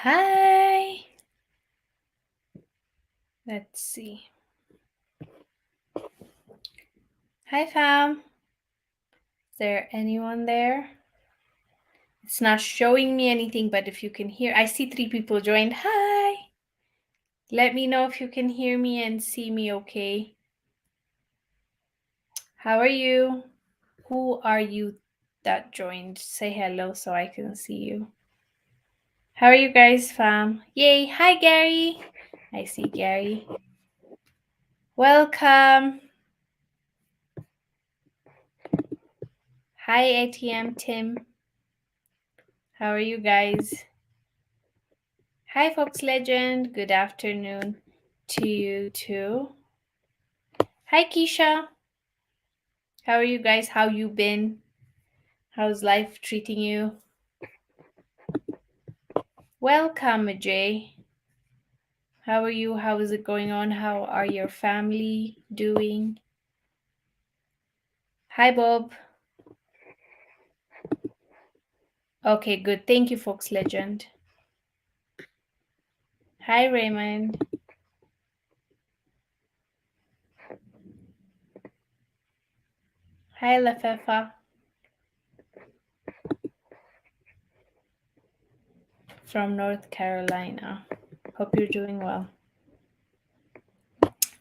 Hi. Let's see. Hi, fam. Is there anyone there? It's not showing me anything, but if you can hear, I see 3 people joined. Hi. Let me know if you can hear me and see me okay. How are you? Who are you that joined? Say hello so I can see you. How are you guys, fam? Yay. Hi, Gary. I see Gary. Welcome. Hi, ATM Tim. How are you guys? Hi, Fox Legend. Good afternoon to you too. Hi, Keisha. How are you guys? How you been? How's life treating you? Welcome, Ajay. How are you? How is it going on? How are your family doing? Hi, Bob. Okay, good. Thank you, Fox Legend. Hi, Raymond. Hi, Lafefa from North Carolina. Hope you're doing well.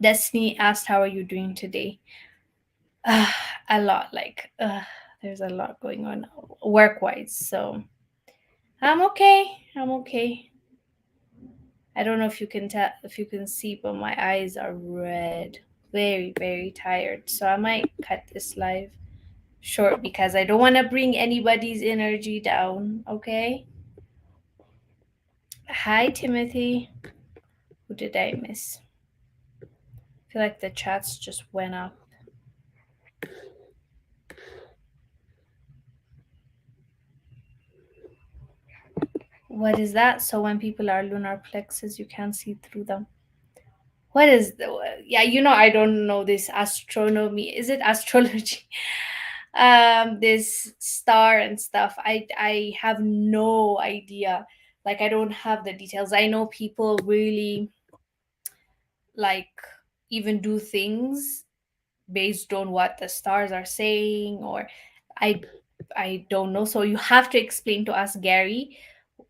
Destiny asked, how are you doing today? A lot, there's a lot going on work-wise, so I'm okay. I'm okay. I don't know if you can tell, if you can see, but my eyes are red. Very, very tired. So I might cut this live short because I don't want to bring anybody's energy down, okay? Hi, Timothy. Who did I miss? I feel like the chats just went up. What is that? So when people are lunar plexus, you can't see through them. What is the, yeah, I don't know this astronomy. Is it astrology? This star and stuff. I have no idea. Like, I don't have the details. I know people really, like, even do things based on what the stars are saying, or I I don't know. So you have to explain to us, Gary,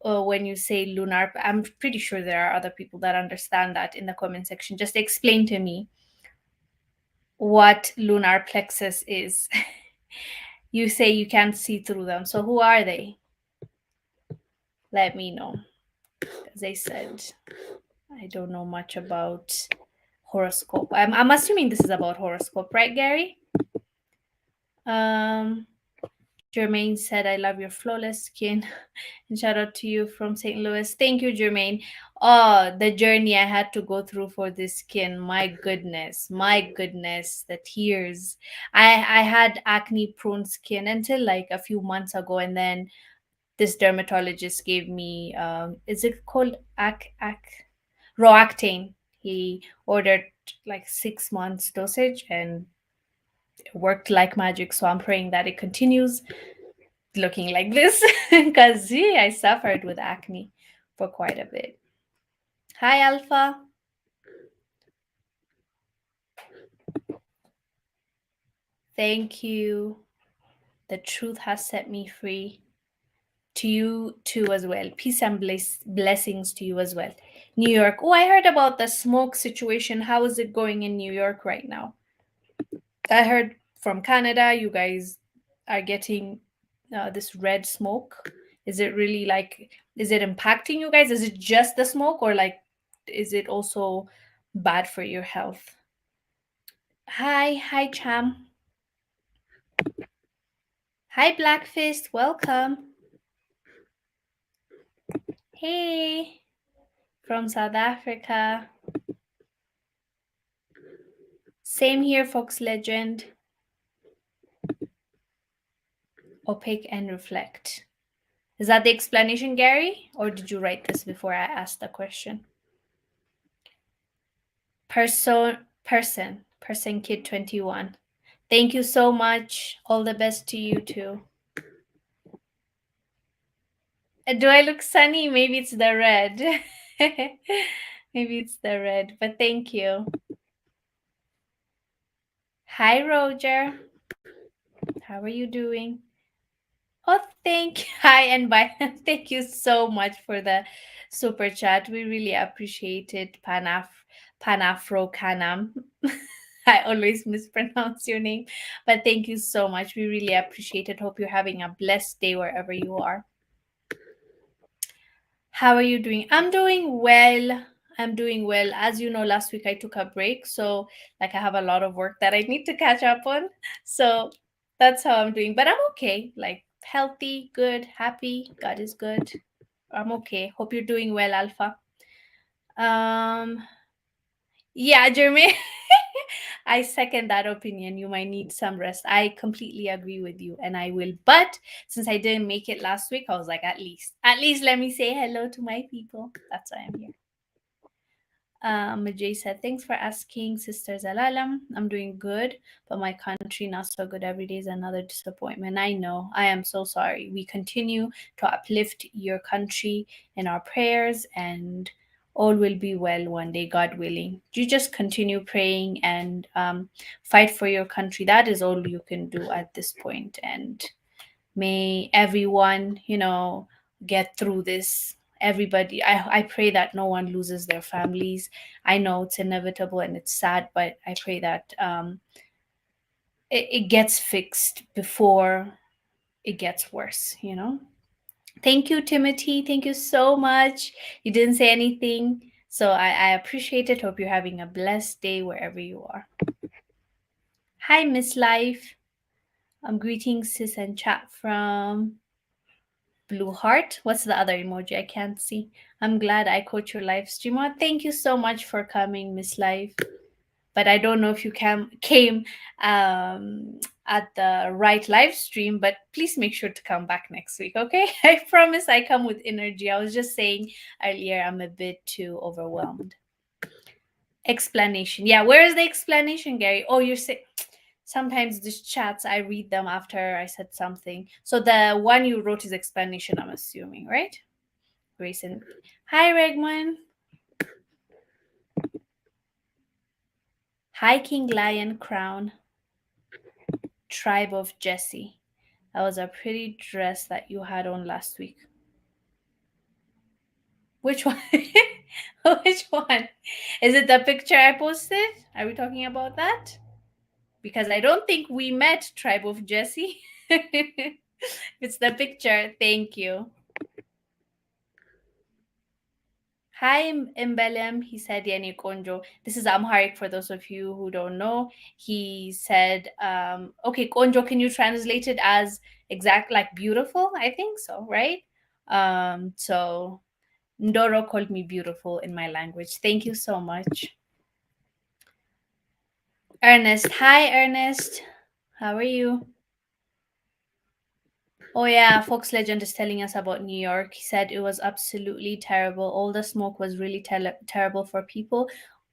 when you say lunar. I'm pretty sure there are other people that understand that in the comment section. Just explain to me what lunar plexus is. You say you can't see through them. So who are they? Let me know. As I said, I don't know much about horoscope. I'm assuming this is about horoscope, right, Gary? Um, Jermaine said, I love your flawless skin. And shout out to you from St. Louis. Thank you, Jermaine. Oh, the journey I had to go through for this skin. My goodness. My goodness. The tears. I had acne prone skin until like a few months ago. And then this dermatologist gave me, is it called Roactane? He ordered like 6 months dosage and it worked like magic. So I'm praying that it continues looking like this because I suffered with acne for quite a bit. Hi, Alpha. Thank you. The truth has set me free. To you too, as well. Peace and blessings to you as well. New York. Oh, I heard about the smoke situation. How is it going in New York right now? I heard from Canada, you guys are getting this red smoke. Is it really like, is it impacting you guys? Is it just the smoke, or like, is it also bad for your health? Hi, Cham. Hi, Blackfist. Welcome. Hey, from South Africa. Same here, Fox Legend. Opaque and reflect. Is that the explanation, Gary? Or did you write this before I asked the question? Person Kid 21. Thank you so much. All the best to you too. Do I look sunny? Maybe it's the red. Maybe it's the red, but thank you. Hi, Roger. How are you doing? Oh, thank Hi and bye. Thank you so much for the super chat. We really appreciate it, Panafro Kanam. I always mispronounce your name, but thank you so much. We really appreciate it. Hope you're having a blessed day wherever you are. How are you doing? I'm doing well. I'm doing well. As you know, last week I took a break, so like I have a lot of work that I need to catch up on. So that's how I'm doing. But I'm okay. Like healthy, good, happy. God is good. I'm okay. Hope you're doing well, Alpha. Um yeah, Jeremy. I second that opinion. You might need some rest. I completely agree with you and I will. But since I didn't make it last week, I was like, at least let me say hello to my people. That's why I'm here. Jay said, thanks for asking, Sister Zalalam. I'm doing good, but my country not so good. Every day is another disappointment. I know. I am so sorry. We continue to uplift your country in our prayers, and all will be well one day, God willing. You just continue praying and fight for your country. That is all you can do at this point. And may everyone, get through this. Everybody, I pray that no one loses their families. I know it's inevitable and it's sad, but I pray that it gets fixed before it gets worse. Thank you, Timothy. Thank you so much. You didn't say anything, so I appreciate it. Hope you're having a blessed day wherever you are. Hi, Miss Life. I'm greeting sis and chat from Blue heart. What's the other emoji? I can't see. I'm glad I caught your live stream. Oh, thank you so much for coming, Miss Life. But I don't know if you came at the right live stream, but please make sure to come back next week, okay? I promise I come with energy. I was just saying earlier I'm a bit too overwhelmed. Explanation. Yeah, where is the explanation, Gary? Oh, you're saying sometimes these chats I read them after I said something. So the one you wrote is explanation, I'm assuming, right? Grace and hi, Regman. Hi, King Lion Crown. Tribe of Jesse. That was a pretty dress that you had on last week. Which one? Which one? Is it the picture I posted? Are we talking about that? Because I don't think we met, Tribe of Jesse. It's the picture. Thank you. Hi, Mbelem. He said, Yani Konjo. This is Amharic for those of you who don't know. He said, okay, Konjo, can you translate it as exact, like beautiful? I think so, right? So Ndoro called me beautiful in my language. Thank you so much. Ernest. Hi, Ernest. How are you? Oh yeah, Fox Legend is telling us about New York. He said it was absolutely terrible. All the smoke was really terrible for people.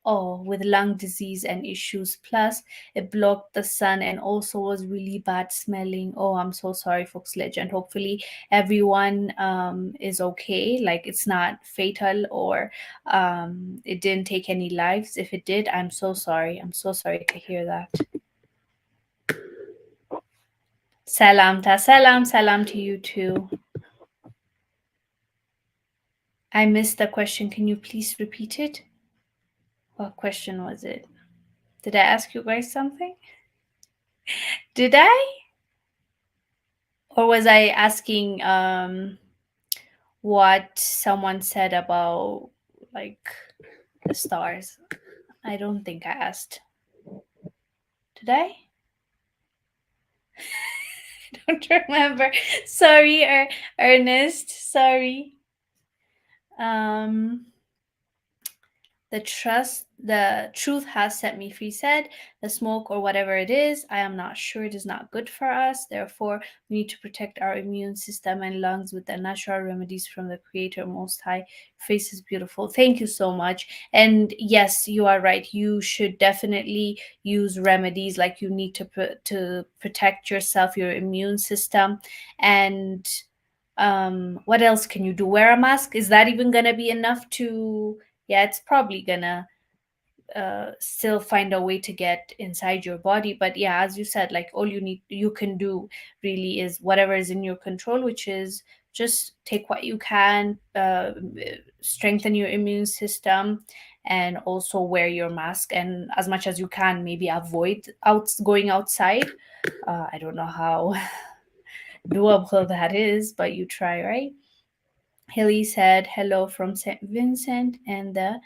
Oh, with lung disease and issues. Plus, it blocked the sun and also was really bad smelling. Oh, I'm so sorry, Fox Legend. Hopefully, everyone is okay. Like it's not fatal or it didn't take any lives. If it did, I'm so sorry. I'm so sorry to hear that. Salam to you too. I missed the question. Can you please repeat it? What question was it? Did I ask you guys something? Did I? Or was I asking what someone said about like the stars? I don't think I asked. Did I? I don't remember. Sorry, Ernest. Sorry. Um the truth has set me free, said the smoke or whatever it is, I am not sure, it is not good for us. Therefore, we need to protect our immune system and lungs with the natural remedies from the Creator Most High. Face is beautiful. Thank you so much. And yes, you are right. You should definitely use remedies. Like you need to protect yourself, your immune system, and What else can you do? Wear a mask. Is that even gonna be enough to? Yeah, it's probably gonna still find a way to get inside your body. But yeah, as you said, like all you can do really is whatever is in your control, which is just take what you can, strengthen your immune system, and also wear your mask. And as much as you can, maybe avoid going outside. I don't know how doable that is, but you try, right? Hilly said hello from St. Vincent and the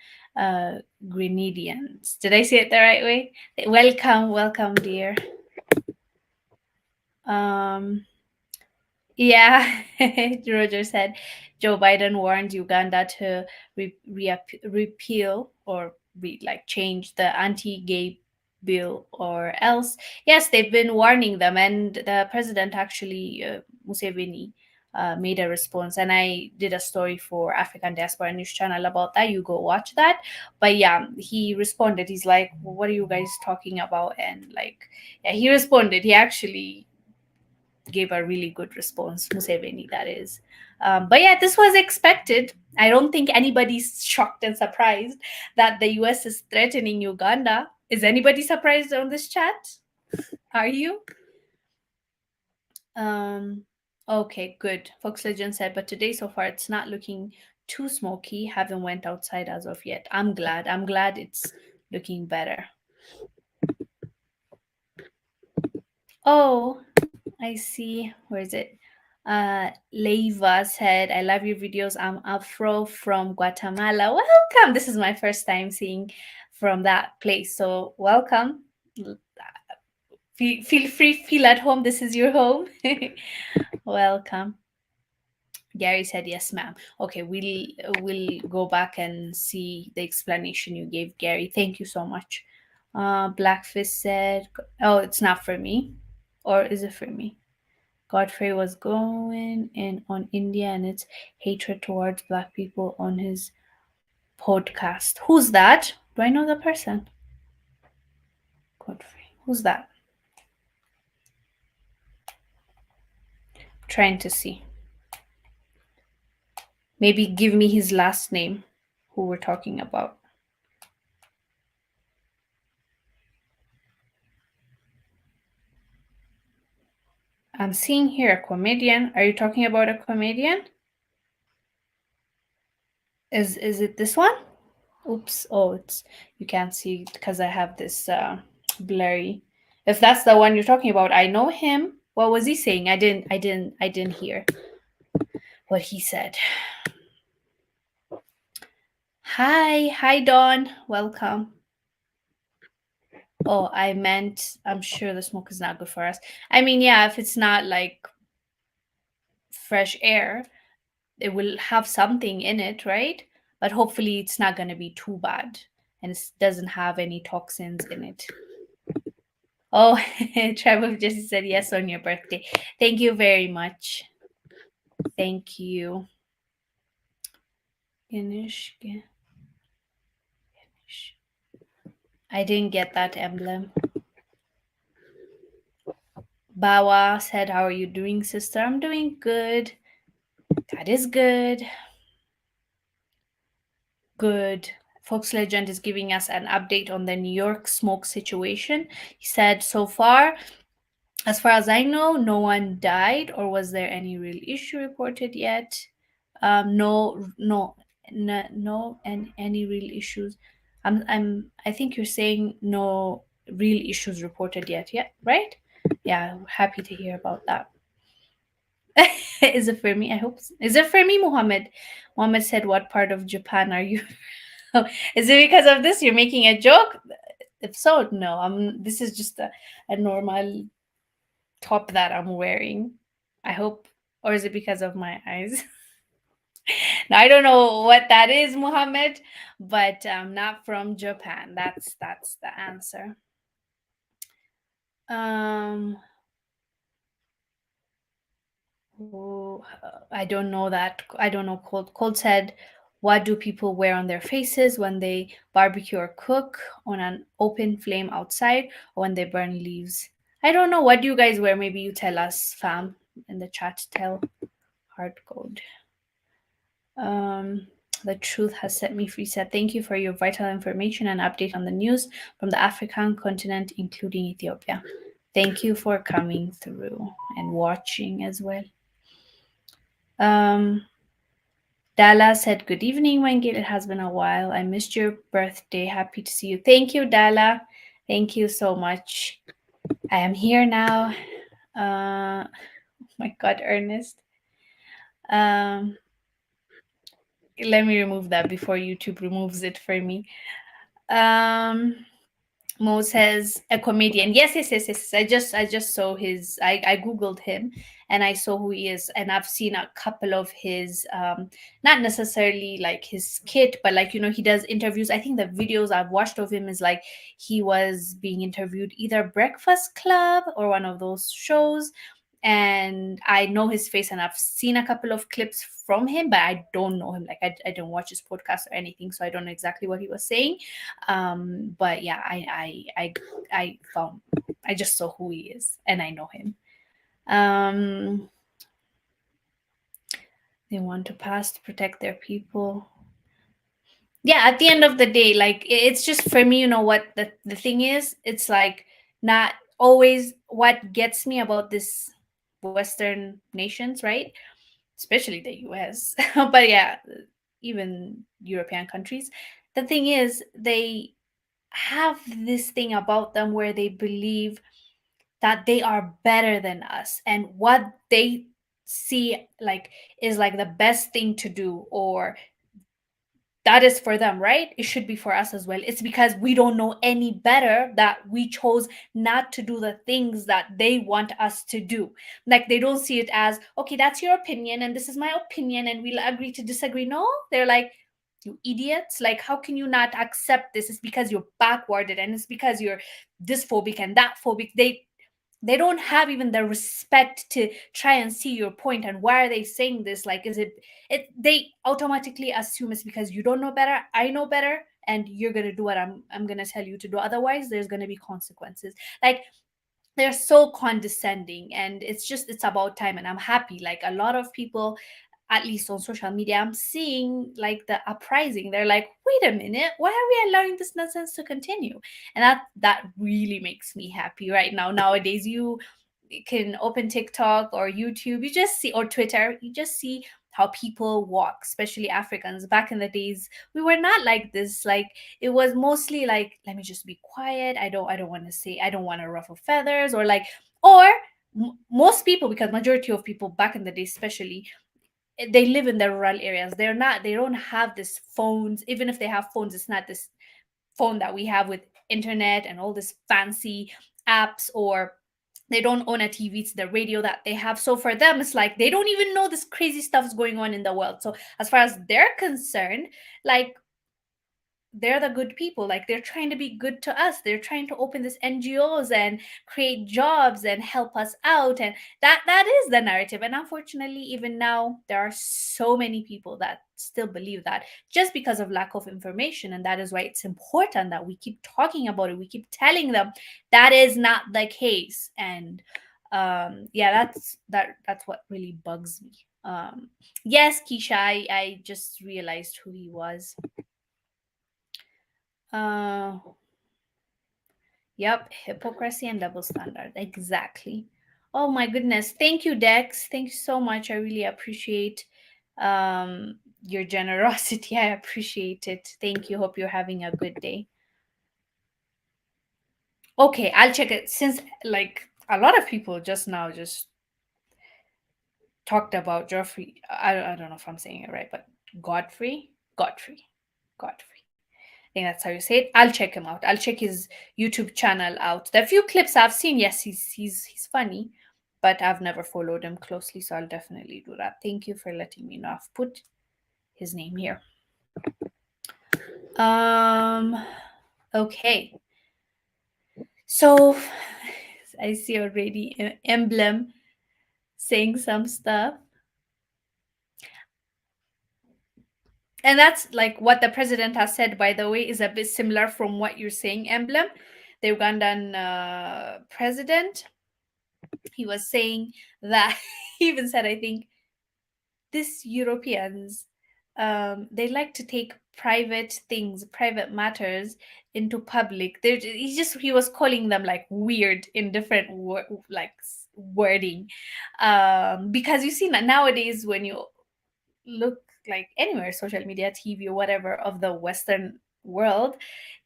Grenadians. Did I say it the right way? Welcome, welcome, dear. Um, yeah, Roger said Joe Biden warned Uganda to repeal or like change the anti-gay bill or else. Yes, they've been warning them, and the president actually, Museveni, made a response. And I did a story for African Diaspora News Channel about that. You go watch that. But yeah, he responded. He's like, well, "What are you guys talking about?" And like, yeah, he responded. He actually gave a really good response, Museveni, that is. But yeah, this was expected. I don't think anybody's shocked and surprised that the US is threatening Uganda. Is anybody surprised on this chat? Are you? Um, okay, good. Fox Legend said, but today so far it's not looking too smoky. Haven't went outside as of yet. I'm glad. I'm glad it's looking better. Oh, I see. Where is it? Leiva said, I love your videos. I'm Afro from Guatemala. Welcome. This is my first time seeing from that place. So welcome. Feel free, feel at home. This is your home. Welcome. Gary said, yes, ma'am. Okay, we'll go back and see the explanation you gave, Gary. Thank you so much. Blackfish said, oh, it's not for me. Or is it for me? Godfrey was going in on India and its hatred towards black people on his podcast. Who's that? Do I know the person? Godfrey. Who's that? Trying to see. Maybe give me his last name, who we're talking about. I'm seeing here a comedian. Are you talking about a comedian? Is it this one? Oops. Oh, it's you can't see because I have this blurry. If that's the one you're talking about, I know him. What was he saying? I didn't hear what he said. Hi, Dawn. Welcome. Oh, I meant I'm sure the smoke is not good for us. I mean, yeah, if it's not like fresh air, it will have something in it, right? But hopefully it's not going to be too bad and it doesn't have any toxins in it. Oh, Trevor just said yes on your birthday. Thank you very much. Thank you. Ganesh. I didn't get that emblem. Bawa said, how are you doing, sister? I'm doing good. That is good. Good. Fox Legend is giving us an update on the New York smoke situation. He said, so far, as far as I know, no one died or was there any real issue reported yet. No, and any real issues. I think you're saying no real issues reported yet. Yeah, right? Yeah, happy to hear about that. Is it for me? I hope. Is it for me, Muhammad? Muhammad said, "What part of Japan are you?" Is it because of this? You're making a joke? If so, no. This is just a normal top that I'm wearing. I hope, or is it because of my eyes? Now I don't know what that is, Muhammad, but not from Japan. That's the answer. Um, oh, I don't know that. I don't know. Cold. Cold said, "What do people wear on their faces when they barbecue or cook on an open flame outside, or when they burn leaves?" I don't know. What do you guys wear? Maybe you tell us, fam, in the chat. Tell Hard code. Um, the truth has set me free. Said, thank you for your vital information and update on the news from the African continent, including Ethiopia. Thank you for coming through and watching as well. Um, Dala said, good evening, Wengil. It has been a while. I missed your birthday. Happy to see you. Thank you, Dala. Thank you so much. I am here now. Oh my God, Ernest. Let me remove that before YouTube removes it for me. Mo says a comedian. Yes. I just saw his. I googled him, and I saw who he is, and I've seen a couple of his. Not necessarily like his skit, but like he does interviews. I think the videos I've watched of him is like he was being interviewed either Breakfast Club or one of those shows, and I know his face, and I've seen a couple of clips from him, but I don't know him. Like I don't watch his podcast or anything, so I don't know exactly what he was saying. But yeah, I found I just saw who he is, and I know him. They want to pass to protect their people. Yeah, at the end of the day, like it's just for me, what the thing is, it's like not always what gets me about this Western nations, right? Especially the US, but yeah, even European countries. The thing is, they have this thing about them where they believe that they are better than us, and what they see like is like the best thing to do, or that is for them, right? It should be for us as well. It's because we don't know any better that we chose not to do the things that they want us to do. Like they don't see it as, okay, that's your opinion and this is my opinion and we'll agree to disagree. No, they're like, you idiots. Like, how can you not accept this? It's because you're backwarded and it's because you're this phobic and that phobic. They don't have even the respect to try and see your point, and why are they saying this? Like, is it they automatically assume it's because you don't know better, I know better, and you're going to do what I'm going to tell you to do, otherwise there's going to be consequences. Like, they're so condescending, and it's about time, and I'm happy like a lot of people, at least on social media, I'm seeing like the uprising. They're like, wait a minute, why are we allowing this nonsense to continue? And that really makes me happy right now. Nowadays, you can open TikTok or YouTube, you just see, or Twitter, you just see how people walk, especially Africans. Back in the days, we were not like this. Like, it was mostly like, let me just be quiet. I don't want to say, I don't want to ruffle feathers, or like, or most people, because majority of people back in the day, especially, they live in the rural areas. They don't have this phones. Even if they have phones, it's not this phone that we have with internet and all this fancy apps, or they don't own a TV. It's the radio that they have. So for them, it's like they don't even know this crazy stuff's going on in the world. So as far as they're concerned, like, they're the good people. Like, they're trying to be good to us. They're trying to open this NGOs and create jobs and help us out, and that is the narrative. And unfortunately, even now, there are so many people that still believe that, just because of lack of information. And that is why it's important that we keep talking about it. We keep telling them that is not the case. And yeah, that's what really bugs me. Yes, Keisha, I just realized who he was. uh Yep, hypocrisy and double standard. Exactly. Oh my goodness. Thank you, Dex. Thank you so much. I really appreciate your generosity. I appreciate it. Thank you. Hope you're having a good day. Okay, I'll check it, since like a lot of people just now just talked about Geoffrey. I don't know if I'm saying it right, but Godfrey. Godfrey. I think that's how you say it. I'll check him out. I'll check his YouTube channel out. The few clips I've seen, yes, he's funny, but I've never followed him closely, so I'll definitely do that. Thank you for letting me know. I've put his name here. Um okay. So I see already Emblem saying some stuff. And that's like what the president has said, by the way, is a bit similar from what you're saying, Emblem. The Ugandan president, he was saying that he even said, I think, This Europeans, they like to take private things, private matters into public. He was calling them like weird in different wording, because you see that nowadays when you look like anywhere, social media, TV, or whatever of the Western world,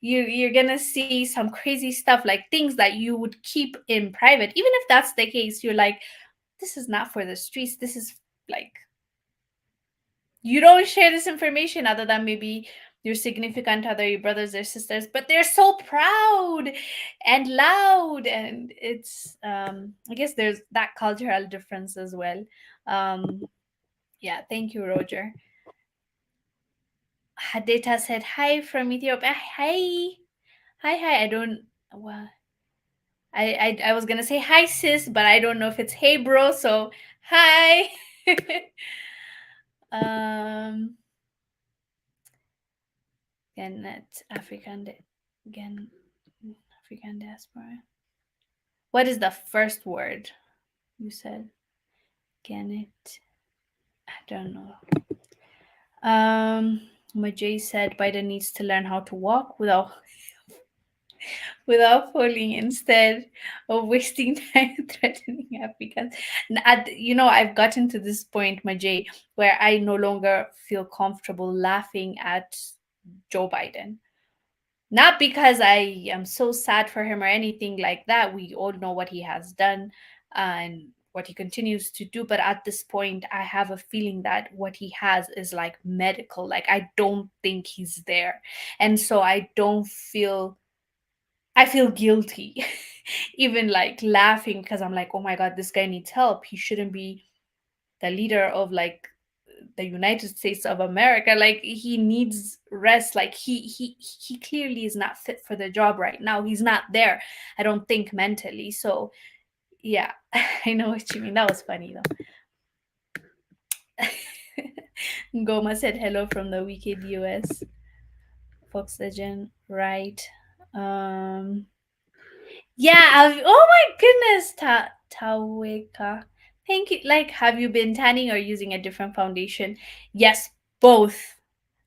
you're gonna see some crazy stuff, like things that you would keep in private. Even if that's the case, you're like, this is not for the streets. This is like, you don't share this information other than maybe your significant other, your brothers or sisters, but they're so proud and loud, and it's I guess there's that cultural difference as well. Yeah, thank you, Roger. Hadeta said hi from Ethiopia. Hi. Hi. I don't, well, I was gonna say hi sis, but I don't know if it's hey bro, so hi. um Genet Gen African diaspora. What is the first word you said? Genet. I don't know. Majay said Biden needs to learn how to walk without falling instead of wasting time threatening Africans. I've gotten to this point, Majay, where I no longer feel comfortable laughing at Joe Biden. Not because I am so sad for him or anything like that. We all know what he has done and what he continues to do. But at this point, I have a feeling that what he has is like medical. Like, I don't think he's there. And so I feel guilty, even like laughing, because I'm like, oh my God, this guy needs help. He shouldn't be the leader of like the United States of America. Like, he needs rest. Like, he clearly is not fit for the job right now. He's not there, I don't think, mentally. So yeah, I know what you mean. That was funny though. Goma said hello from the wicked US. Fox Legend, right? Um Yeah, oh my goodness, Taweka. Thank you. Like, have you been tanning or using a different foundation? Yes, both.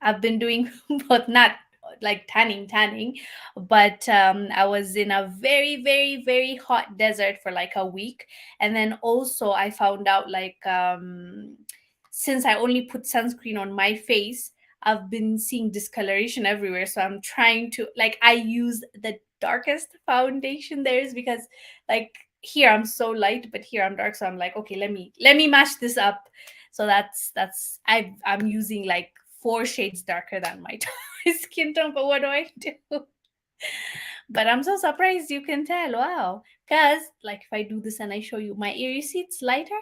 I've been doing both, not like tanning, but I was in a very, very, very hot desert for like a week. And then also I found out like since I only put sunscreen on my face, I've been seeing discoloration everywhere. So I'm trying to, like, I use the darkest foundation there is, because like here I'm so light, but here I'm dark. So I'm like, okay, let me match this up. So I'm using like 4 shades darker than my skin tone. But what do I do? But I'm so surprised you can tell. Wow. Because like if I do this and I show you my ear, you see it's lighter.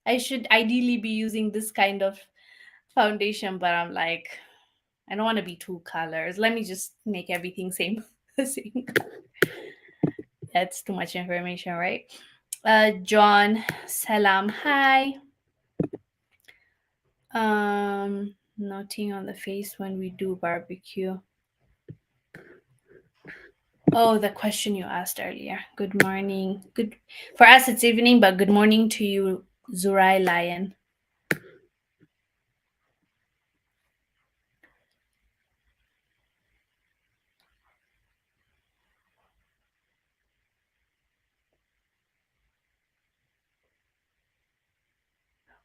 I should ideally be using this kind of foundation, but I'm like, I don't want to be two colors. Let me just make everything same. Same. That's too much information, right? John, salam, hi. Nothing on the face when we do barbecue. Oh, the question you asked earlier. Good morning. Good for us it's evening, but good morning to you, Zurai Lion.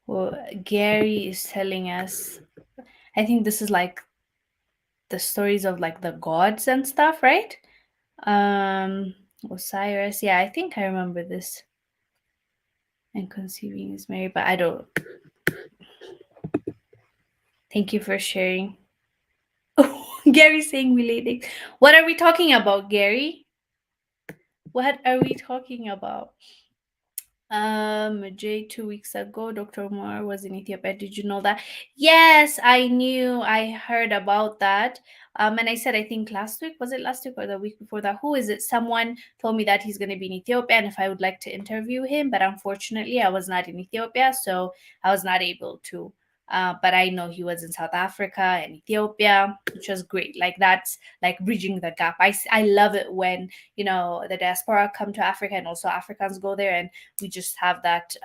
Well, Gary is telling us, I think this is like the stories of like the gods and stuff, right? Osiris. Yeah, I think I remember this. And conceiving is Mary, but I don't. Thank you for sharing. Gary saying relating. What are we talking about, Gary? What are we talking about? Jay, 2 weeks ago, Dr. Moore was in Ethiopia. Did you know that? Yes, I knew. I heard about that. And I said, I think last week, was it last week or the week before that? Who is it? Someone told me that he's going to be in Ethiopia and if I would like to interview him. But unfortunately, I was not in Ethiopia, so I was not able to. But I know he was in South Africa and Ethiopia, which was great. Like, that's like bridging the gap. I love it when, the diaspora come to Africa and also Africans go there, and we just have that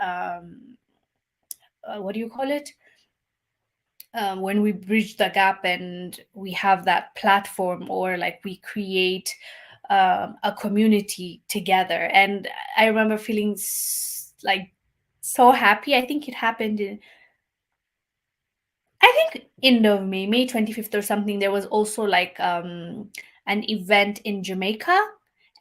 what do you call it, when we bridge the gap and we have that platform, or like we create a community together. And I remember feeling like so happy. I think it happened in, I think end of May, May 25th or something. There was also like an event in Jamaica,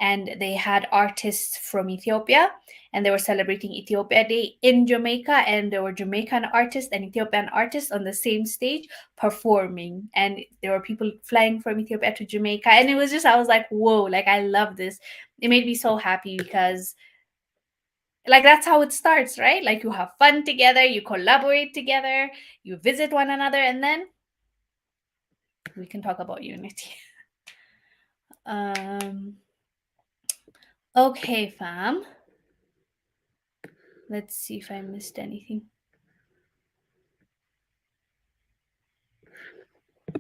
and they had artists from Ethiopia, and they were celebrating Ethiopia Day in Jamaica, and there were Jamaican artists and Ethiopian artists on the same stage performing, and there were people flying from Ethiopia to Jamaica, and it was just, I was like, whoa, like I love this. It made me so happy because like that's how it starts, right? Like you have fun together, you collaborate together, you visit one another, and then we can talk about unity. um okay, fam, let's see if I missed anything.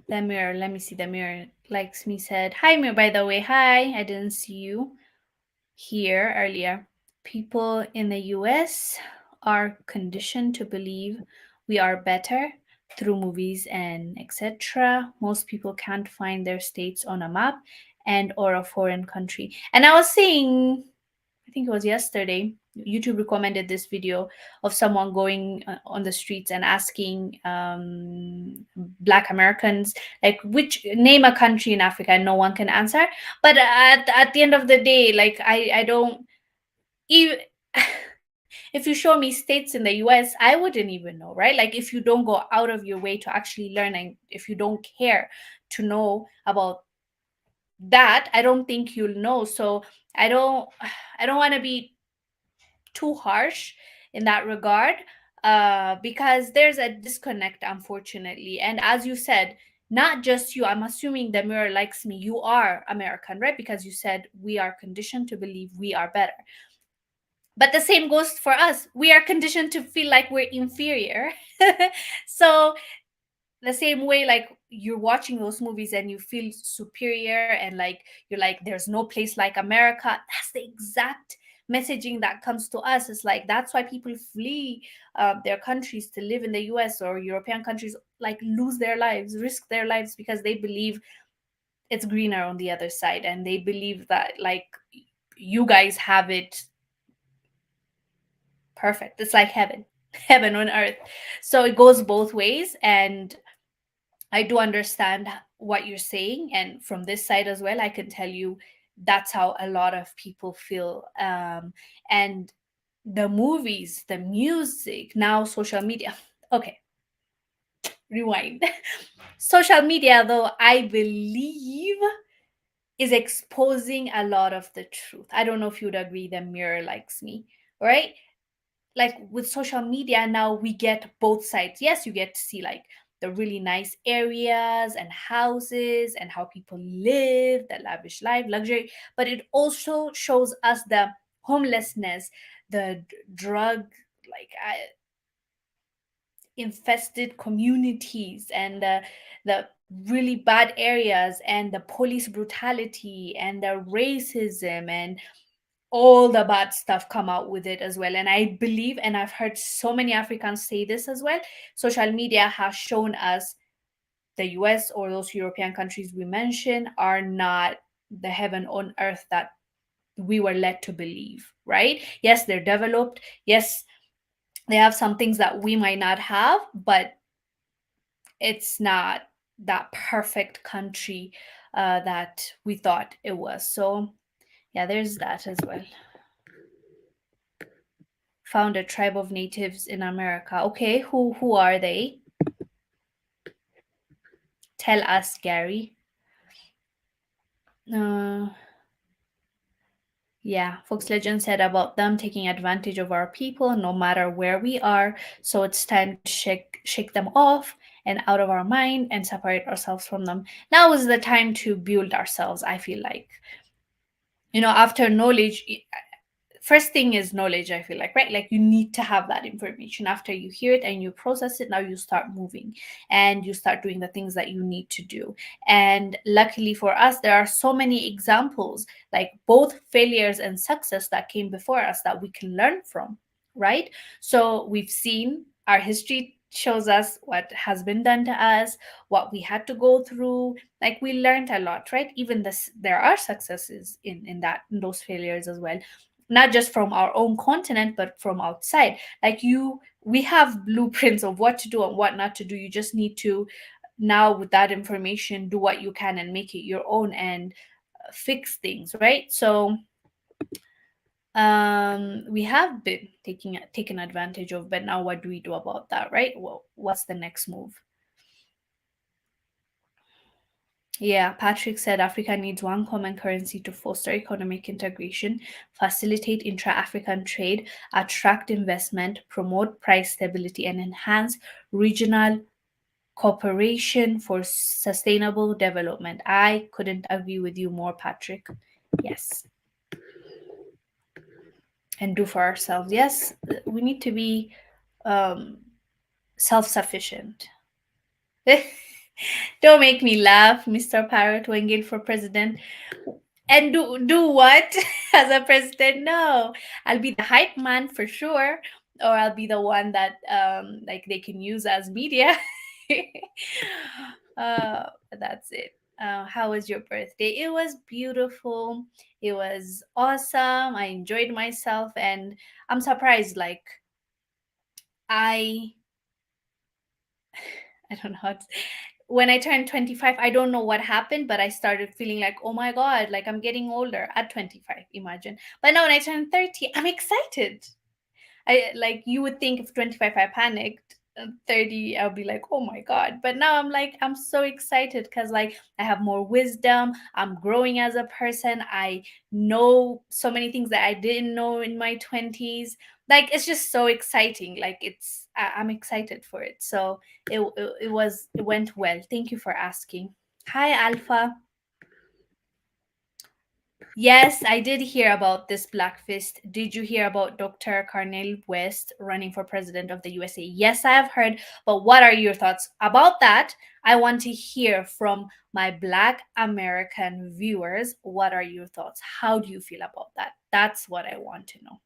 The mirror, let me see. The mirror likes me said, hi mirror, by the way. Hi, I didn't see you here earlier. People in the US are conditioned to believe we are better through movies and etc. Most people can't find their states on a map and or a foreign country. And I was saying, I think it was yesterday, YouTube recommended this video of someone going on the streets and asking Black Americans, like, which name a country in Africa, and no one can answer. But at the end of the day, like, I don't even. If you show me states in the US, I wouldn't even know, right? Like, if you don't go out of your way to actually learn, and if you don't care to know about that, I don't think you'll know. So I don't, I don't want to be too harsh in that regard, because there's a disconnect, unfortunately. And as you said, not just you, I'm assuming the mirror likes me, you are American, right? Because you said we are conditioned to believe we are better. But the same goes for us. We are conditioned to feel like we're inferior. So the same way, like, you're watching those movies and you feel superior, and like you're like, there's no place like America. That's the exact messaging that comes to us. It's like, that's why people flee their countries to live in the US or European countries, like lose their lives, risk their lives, because they believe it's greener on the other side, and they believe that, like, you guys have it perfect. It's like heaven, heaven on earth. So it goes both ways. And I do understand what you're saying. And from this side as well, I can tell you that's how a lot of people feel. And the movies, the music, now social media. Okay, rewind. Social media, though, I believe is exposing a lot of the truth. I don't know if you'd agree the mirror likes me, right? Like with social media now, we get both sides. Yes, you get to see like the really nice areas and houses and how people live, the lavish life, luxury, but it also shows us the homelessness, the drug, like infested communities, and the really bad areas, and the police brutality and the racism, and all the bad stuff come out with it as well. And I believe, and I've heard so many Africans say this as well, social media has shown us the US or those European countries we mentioned are not the heaven on earth that we were led to believe, right? Yes, they're developed. Yes, they have some things that we might not have, but it's not that perfect country that we thought it was. So, yeah, there's that as well. Found a tribe of natives in America. Okay, who are they? Tell us, Gary. Uh, yeah, Fox Legend said about them taking advantage of our people no matter where we are. So it's time to shake them off and out of our mind and separate ourselves from them. Now is the time to build ourselves, I feel like. After knowledge, first thing is knowledge, I feel like, right? Like, you need to have that information. After you hear it and you process it, now you start moving and you start doing the things that you need to do. And luckily for us, there are so many examples, like both failures and success, that came before us that we can learn from, right? So we've seen our history shows us what has been done to us, what we had to go through. Like we learned a lot, right? Even this, there are successes in those failures as well, not just from our own continent but from outside. Like you, we have blueprints of what to do and what not to do. You just need to now, with that information, do what you can and make it your own and fix things, right? So we have been taken advantage of, but now what do we do about that, right? Well, what's the next move? Yeah, Patrick said Africa needs one common currency to foster economic integration, facilitate intra-African trade, attract investment, promote price stability, and enhance regional cooperation for sustainable development. I couldn't agree with you more, Patrick. Yes. And do for ourselves. Yes, we need to be um, self sufficient. Don't make me laugh, Mr. Parrot, when get for president. And do what as a president? No, I'll be the hype man for sure, or I'll be the one that like they can use as media. That's it. How was your birthday? It was beautiful. It was awesome. I enjoyed myself, and I'm surprised. Like I I don't know how to, when I turned 25, I don't know what happened, but I started feeling like, oh my God, like I'm getting older at 25, imagine. But now when I turned 30, I'm excited. I like you would think if 25 I panicked, 30 I'll be like, oh my God. But now I'm like, I'm so excited because like I have more wisdom. I'm growing as a person. I know so many things that I didn't know in my 20s. Like it's just so exciting. Like I'm excited for it. So it went well. Thank you for asking. Hi, Alpha. Yes, I did hear about this Black Fist. Did you hear about Dr. Carnel West running for president of the USA? Yes, I have heard, but what are your thoughts about that? I want to hear from my Black American viewers. What are your thoughts? How do you feel about that? That's what I want to know.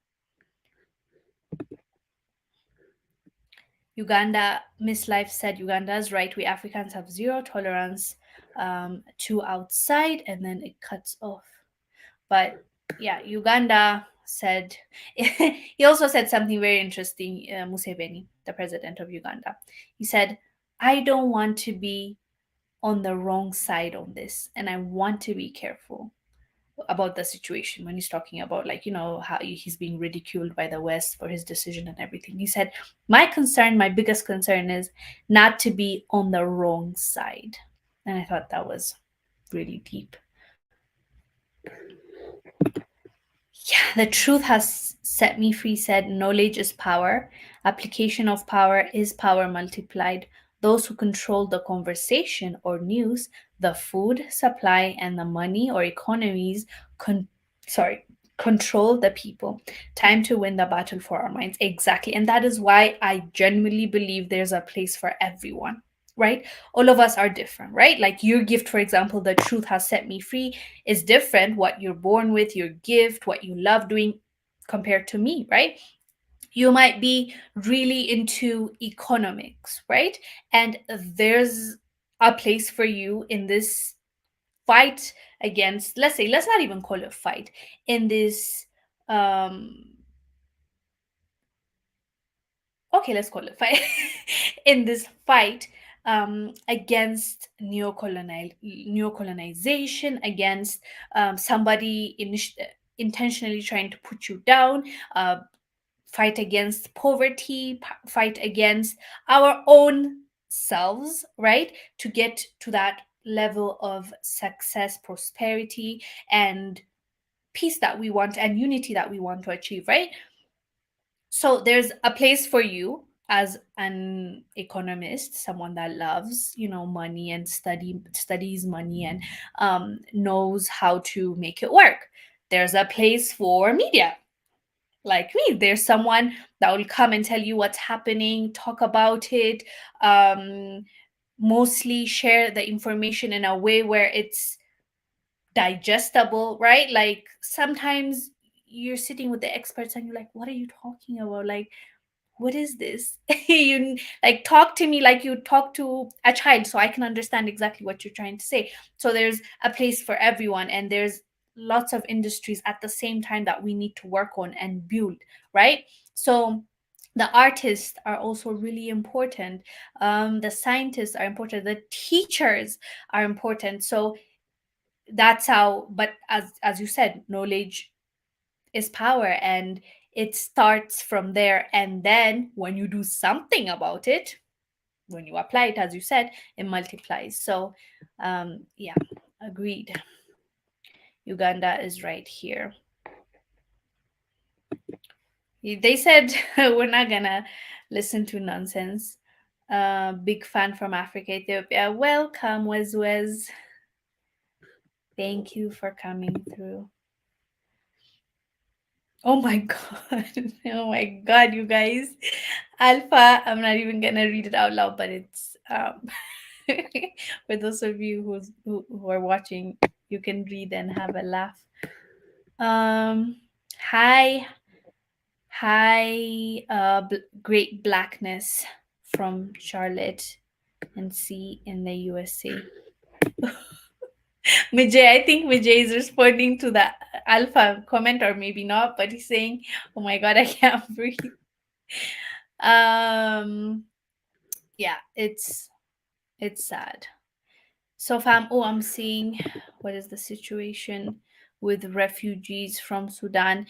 Uganda, Miss Life said Uganda is right. We Africans have zero tolerance to outside, and then it cuts off. But yeah, Uganda said he also said something very interesting. Museveni, the president of Uganda, he said, "I don't want to be on the wrong side on this, and I want to be careful about the situation." When he's talking about like how he's being ridiculed by the West for his decision and everything, he said, my biggest concern is not to be on the wrong side." And I thought that was really deep. Yeah, the truth has set me free said knowledge is power. Application of power is power multiplied. Those who control the conversation or news, the food supply, and the money or economies con- sorry, control the people. Time to win the battle for our minds. Exactly. And that is why I genuinely believe there's a place for everyone. Right? All of us are different, right? Like your gift, for example, the truth has set me free is different, what you're born with, your gift, what you love doing compared to me, right? You might be really into economics, right? And there's a place for you in this fight against, let's say, let's not even call it fight, in this okay, let's call it fight in this fight against neocolonization, against somebody intentionally trying to put you down, uh, fight against poverty, fight against our own selves, right? To get to that level of success, prosperity, and peace that we want, and unity that we want to achieve, right? So there's a place for you as an economist, someone that loves, money and studies money and knows how to make it work. There's a place for media like me. There's someone that will come and tell you what's happening, talk about it, mostly share the information in a way where it's digestible, right? Like sometimes you're sitting with the experts and you're like, what are you talking about? Like, what is this? You like talk to me like you talk to a child so I can understand exactly what you're trying to say. So there's a place for everyone, and there's lots of industries at the same time that we need to work on and build, right? So the artists are also really important. The scientists are important. The teachers are important. So that's how, but as you said, knowledge is power, and it starts from there. And then when you do something about it, when you apply it, as you said, it multiplies. So yeah, agreed. Uganda is right here. They said we're not gonna listen to nonsense. Big fan from Africa, Ethiopia. Welcome, Wez. Thank you for coming through. Oh my god. Oh my god, you guys. Alpha, I'm not even gonna read it out loud, but it's for those of you who are watching, you can read and have a laugh. Um hi, great blackness from Charlotte and C in the USA. Mijay, I think Mijay is responding to the alpha comment, or maybe not, but he's saying, "Oh my god, I can't breathe." Um, yeah, it's sad. So, fam, oh, I'm seeing what is the situation with refugees from Sudan.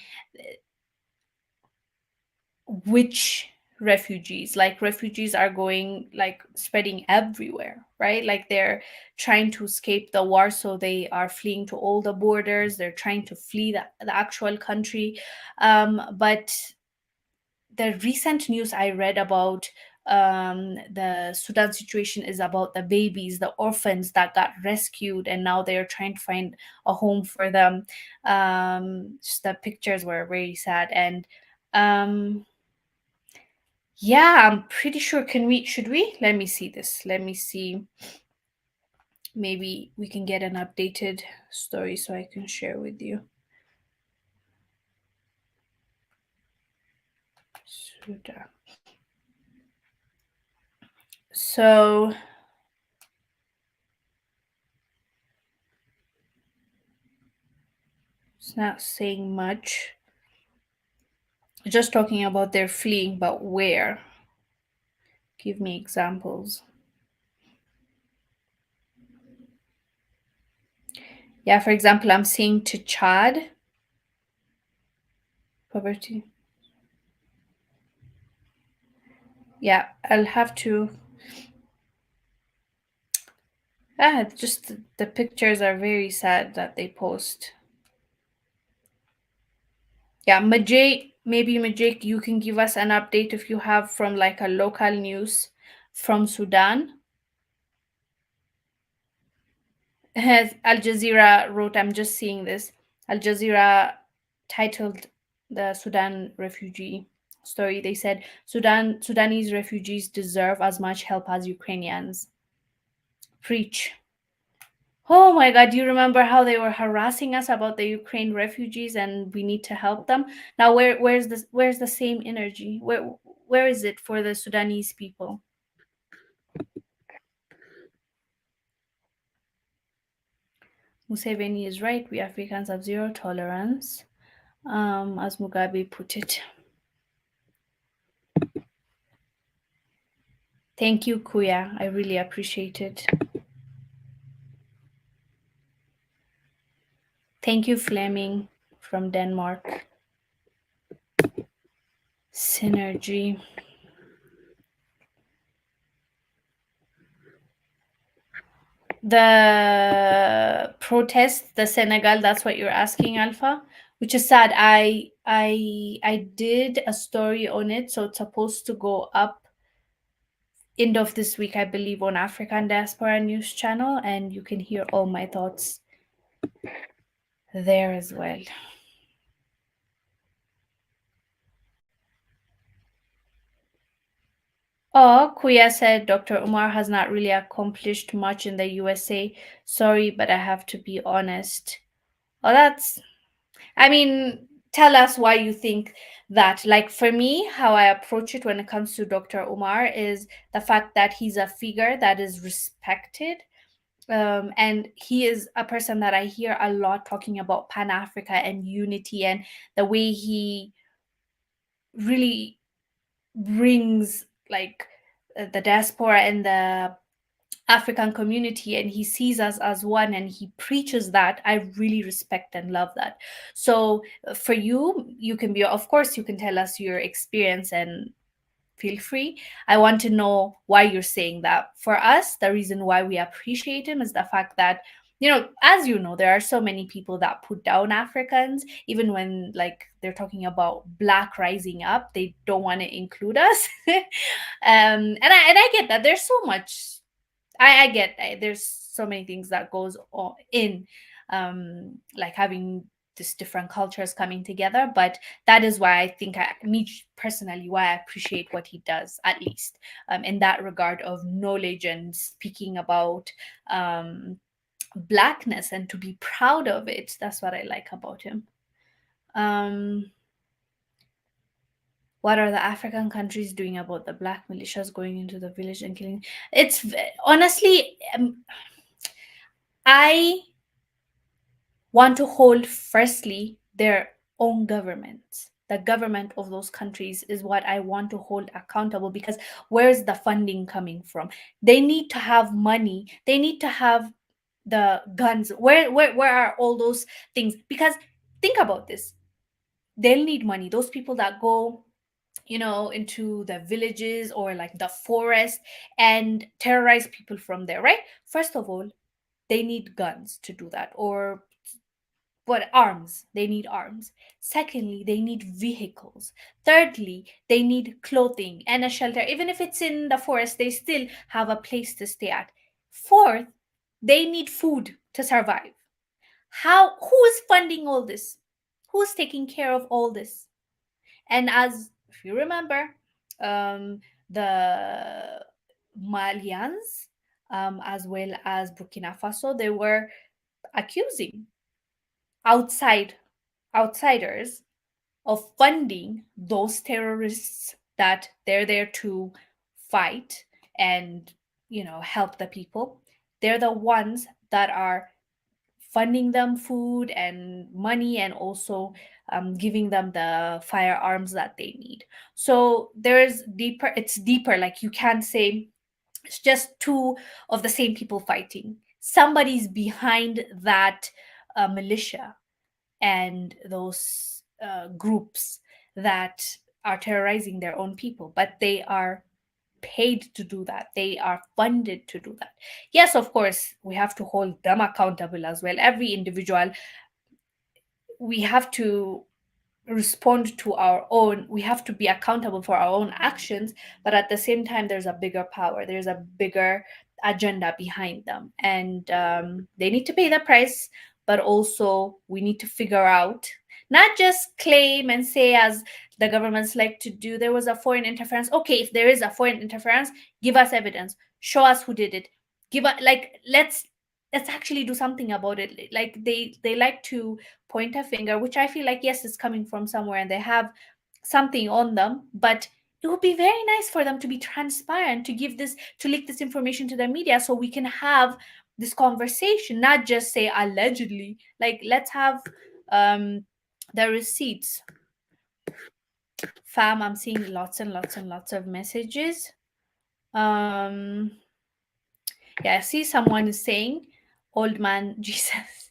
Which refugees? Like, refugees are going, like, spreading everywhere, right? Like, they're trying to escape the war, so they are fleeing to all the borders. They're trying to flee the actual country. But the recent news I read about the Sudan situation is about the babies, the orphans that got rescued, and now they are trying to find a home for them. Just the pictures were very sad, and yeah, I'm pretty sure. Can we? Should we? Let me see this. Let me see. Maybe we can get an updated story so I can share with you. Sudan. So it's not saying much. Just talking about their fleeing, but where? Give me examples. Yeah, for example, I'm seeing to Chad. Poverty. Yeah, I'll have to. Just the pictures are very sad that they post. Yeah, Majay, maybe Majay, you can give us an update if you have from like a local news from Sudan. As Al Jazeera wrote, I'm just seeing this. Al Jazeera titled the Sudan refugee story. They said Sudanese refugees deserve as much help as Ukrainians. Preach. Oh my God, do you remember how they were harassing us about the Ukraine refugees and we need to help them? Now where's the same energy? Where is it for the Sudanese people? Museveni is right. We Africans have zero tolerance, as Mugabe put it. Thank you, Kuya. I really appreciate it. Thank you, Fleming from Denmark. Synergy. The protest, the Senegal, that's what you're asking, Alpha, which is sad. I did a story on it, so it's supposed to go up end of this week, I believe, on African Diaspora News Channel, and you can hear all my thoughts there as well. Oh, Kuya said Dr. Umar has not really accomplished much in the USA. Sorry, but I have to be honest. Oh, I mean, tell us why you think that. Like for me, how I approach it when it comes to Dr. Umar is the fact that he's a figure that is respected, and he is a person that I hear a lot talking about Pan Africa and unity, and the way he really brings like the diaspora and the African community, and he sees us as one, and he preaches that. I really respect and love that. So for you, you can be, of course, you can tell us your experience and feel free. I want to know why you're saying that. For us, the reason why we appreciate him is the fact that, as you know, there are so many people that put down Africans, even when like they're talking about black rising up, they don't want to include us. And I get that there's so much. I get there's so many things that goes on in like having this different cultures coming together, but that is why I think me personally, why I appreciate what he does, at least in that regard of knowledge and speaking about blackness and to be proud of it. That's what I like about him. um what are the African countries doing about the black militias going into the village and killing? Honestly, I want to hold firstly their own governments. The government of those countries is what I want to hold accountable, because where's the funding coming from? They need to have money. They need to have the guns. Where are all those things? Because think about this. They'll need money. Those people that go, into the villages or like the forest and terrorize people from there, right? First of all, they need guns to do that, or but arms. They need arms. Secondly, they need vehicles. Thirdly, they need clothing and a shelter. Even if it's in the forest, they still have a place to stay at. Fourth, they need food to survive. Who is funding all this? Who's taking care of all this? And as if you remember, the Malians, as well as Burkina Faso, they were accusing outside outsiders of funding those terrorists that they're there to fight and help the people. They're the ones that are funding them food and money, and also giving them the firearms that they need. So there's deeper, it's deeper. Like you can't say it's just two of the same people fighting. Somebody's behind that militia and those groups that are terrorizing their own people, but they are paid to do that. They are funded to do that. Yes, of course, we have to hold them accountable as well. Every individual, we have to respond to our own, we have to be accountable for our own actions, but at the same time there's a bigger power, there's a bigger agenda behind them, and they need to pay the price. But also we need to figure out, not just claim and say, as the governments like to do, there was a foreign interference. Okay, if there is a foreign interference, give us evidence, show us who did it, give us, like, let's actually do something about it. Like they like to point a finger, which I feel like, yes, it's coming from somewhere and they have something on them, but it would be very nice for them to be transparent, to give this, to leak this information to the media, so we can have this conversation, not just say allegedly. Like, let's have um the receipts. Fam, I'm seeing lots and lots and lots of messages. um yeah, I see someone is saying, old man Jesus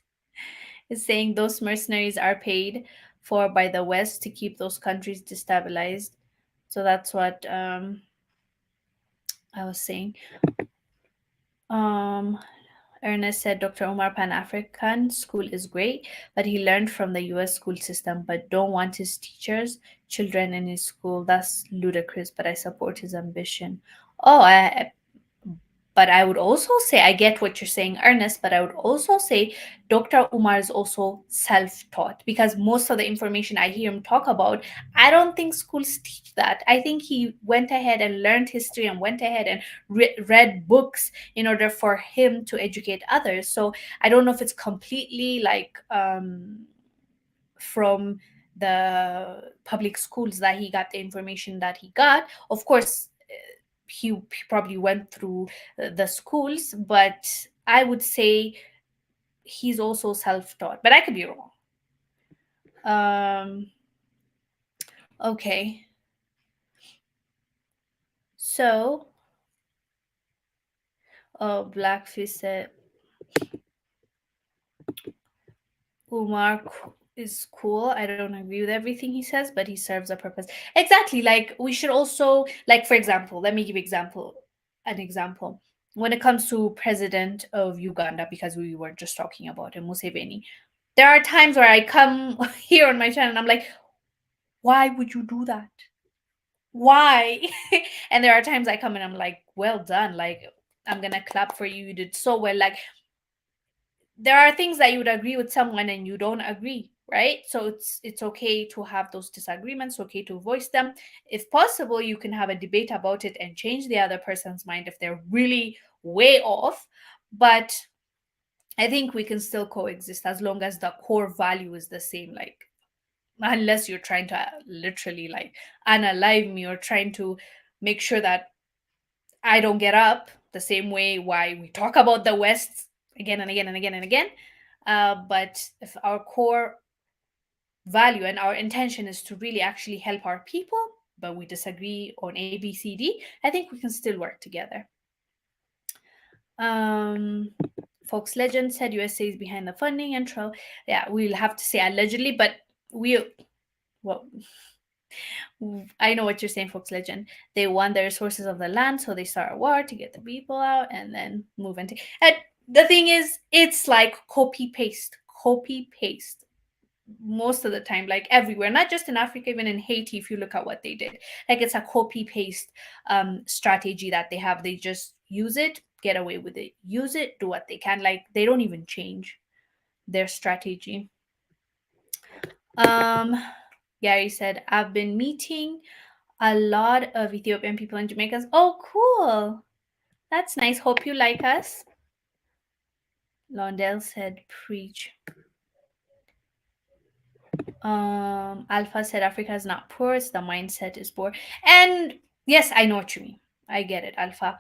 is saying those mercenaries are paid for by the West to keep those countries destabilized. So that's what I was saying. Um, Ernest said Dr. Umar Pan African school is great, but he learned from the US school system, but don't want his teachers, children in his school. That's ludicrous, but I support his ambition. Oh, but I would also say, I get what you're saying, Ernest, but I would also say Dr. Umar is also self taught, because most of the information I hear him talk about, I don't think schools teach that. I think he went ahead and learned history and went ahead and read books in order for him to educate others. So I don't know if it's completely like from the public schools that he got the information that he got. Of course, he probably went through the schools, but I would say he's also self-taught, but I could be wrong. Um, okay, so Blackfish said Umar is cool. I don't agree with everything he says, but he serves a purpose. Exactly. Like we should also, like, for example, let me give an example. When it comes to president of Uganda, because we were just talking about him, Museveni, there are times where I come here on my channel and I'm like, why would you do that? Why? And there are times I come and I'm like, well done. Like, I'm gonna clap for you. You did so well. Like, there are things that you would agree with someone and you don't agree, right? So it's okay to have those disagreements, okay to voice them. If possible, you can have a debate about it and change the other person's mind if they're really way off. But I think we can still coexist as long as the core value is the same. Like, unless you're trying to literally like unalive me or trying to make sure that I don't get up, the same way why we talk about the West again and again and again and again. But if our core value and our intention is to really actually help our people, but we disagree on A, B, C, D, I think we can still work together. Um, Fox Legend said USA is behind the funding and trial. Yeah, we'll have to say allegedly, but we, well, I know what you're saying, Fox Legend. They want the resources of the land, so they start a war to get the people out and then move and take. And the thing is, it's like copy paste most of the time, like everywhere, not just in Africa, even in Haiti. If you look at what they did, like it's a copy paste strategy that they have. They just use it, get away with it, use it, do what they can. Like they don't even change their strategy. Um, Gary said, I've been meeting a lot of Ethiopian people and Jamaicans. Oh, cool. That's nice. Hope you like us. Londell said, preach. Alpha said, Africa is not poor, it's the mindset is poor. And yes, I know what you mean. I get it, Alpha.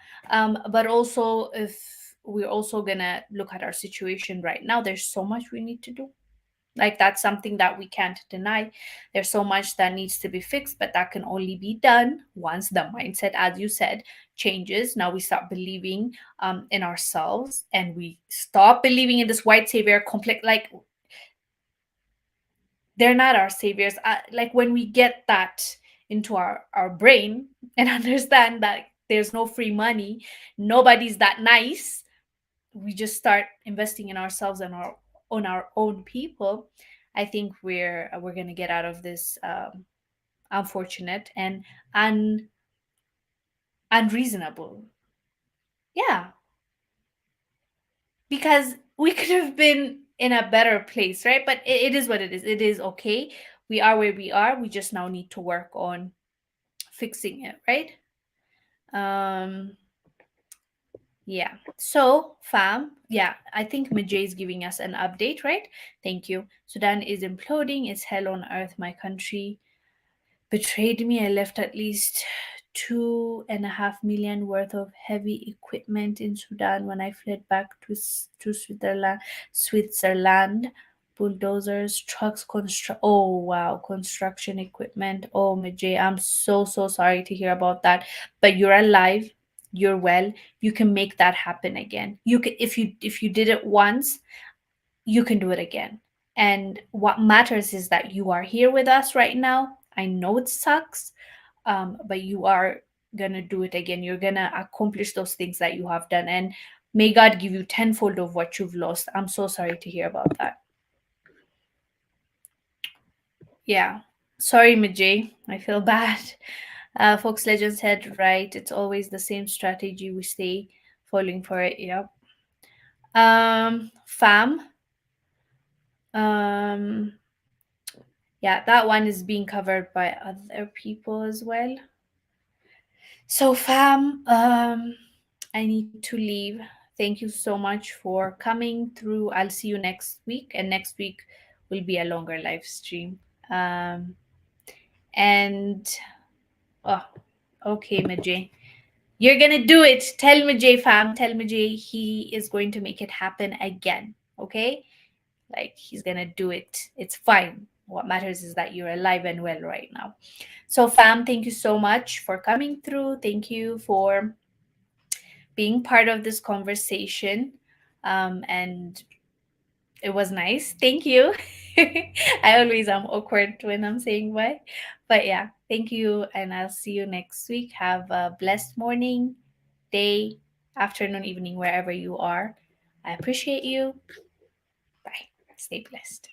But also, if we're also gonna look at our situation right now, there's so much we need to do. Like that's something that we can't deny. There's so much that needs to be fixed, but that can only be done once the mindset, as you said, changes. Now we start believing in ourselves and we stop believing in this white savior complex. Like they're not our saviors. Like when we get that into our brain and understand that there's no free money, nobody's that nice, we just start investing in ourselves and our own people. I think we're gonna get out of this unfortunate and un unreasonable. Yeah, because we could have been in a better place, right? But it is what it is. It is okay. We are where we are. We just now need to work on fixing it, right? Um, yeah. So, fam, yeah, I think Majay is giving us an update, right? Thank you. Sudan is imploding. It's hell on earth. My country betrayed me. I left at least 2.5 million worth of heavy equipment in Sudan when I fled back to Switzerland. Switzerland. Bulldozers, trucks, oh wow, construction equipment. Oh Majay, I'm so sorry to hear about that. But you're alive, you're well, you can make that happen again. You can, if you did it once, you can do it again. And what matters is that you are here with us right now. I know it sucks, but you are gonna do it again. You're gonna accomplish those things that you have done, and may God give you tenfold of what you've lost. I'm so sorry to hear about that. Yeah, sorry, Majay. I feel bad. Fox Legends said, right, it's always the same strategy. We stay falling for it. Yep. Fam. Um, yeah, that one is being covered by other people as well. So, fam, I need to leave. Thank you so much for coming through. I'll see you next week, and next week will be a longer live stream. Um, and oh, okay, Majay. You're gonna do it. Tell Majay, fam. Tell Majay he is going to make it happen again. Okay? Like he's gonna do it. It's fine. What matters is that you're alive and well right now. So, fam, thank you so much for coming through. Thank you for being part of this conversation. And it was nice. Thank you. I always am awkward when I'm saying bye. But yeah, thank you. And I'll see you next week. Have a blessed morning, day, afternoon, evening, wherever you are. I appreciate you. Bye. Stay blessed.